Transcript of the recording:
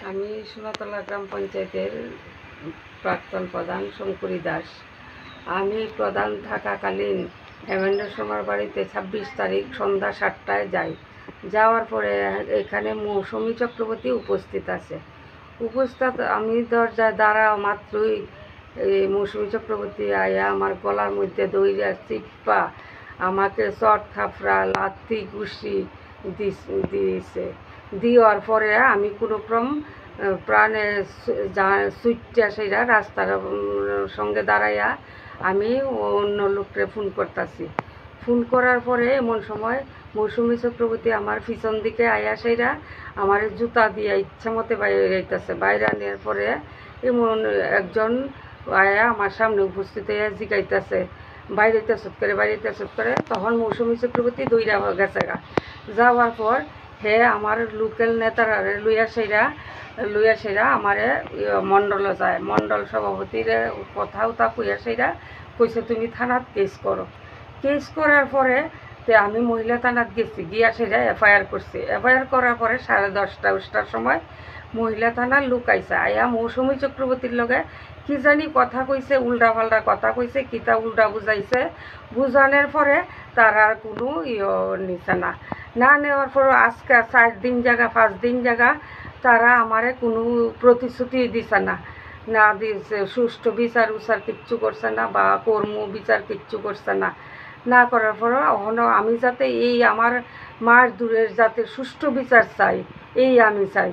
আমি সোনাতলা গ্রাম পঞ্চায়েতের প্রাক্তন প্রধান শঙ্করী দাস। আমি প্রধান থাকাকালীন হেমেন্দ্র শর্মার বাড়িতে 26 তারিখ সন্ধ্যা 7টায় যাই। যাওয়ার পরে এখানে মৌসুমী চক্রবর্তী উপস্থিত আছে। আমি দরজায় দাঁড়াও মাত্রই মৌসুমী চক্রবর্তী আয়া আমার গলার মধ্যে দইরা চিপ্পা আমাকে চট থাপড়া লাত্তি ঘুষি দিয়েছে। দেওয়ার পরে আমি কোনোক্রম প্রাণে সুইটটা সেটা রাস্তার সঙ্গে দাঁড়াইয়া আমি অন্য লোককে ফোন করতেছি। ফোন করার পরে এমন সময় মৌসুমী চক্রবর্তী আমার পিছন দিকে আয়া সেরা আমার জুতা দিয়ে ইচ্ছা মতে বাইরে যাইতেছে। বাইরে আনার পরে এমন একজন আয়া আমার সামনে উপস্থিত হইয়া জিগাইতেছে বাইরেতে সুত করে। তখন মৌসুমী চক্রবর্তী দইরা গেছে যাওয়ার পর হে আমার লোকাল নেতারা লইয়া সেরা আমারে মণ্ডলে যায়। মণ্ডল সভাপতির কথাও তা কইয়া সেরা কইছে তুমি থানাত কেস করো। কেস করার পরে আমি মহিলা থানাত গেছি, গিয়া সেরা এফআইআর করছি। এফআইআর করার পরে 10:30-11টার সময় মহিলা থানার লোক আইসা আয়া মৌসুমী চক্রবর্তীর লগে কি জানি কথা কইছে, উল্টা পাল্টা কথা কইছে, কিতা উল্টা বুঝাইছে। বুঝানোর পরে তার আর কোনো নিছে না নেওয়ার পর আজকে 4 দিন জায়গা 5 দিন জায়গা তারা আমারে কোনো প্রতিশ্রুতি দিছে না দিয়েছে। সুষ্ঠু বিচার কিচ্ছু করছে না, বা কর্ম বিচার কিচ্ছু করছে না করার পর আমি যাতে এই আমার মার দূরের যাতে সুষ্ঠু বিচার চাই, এই আমি চাই।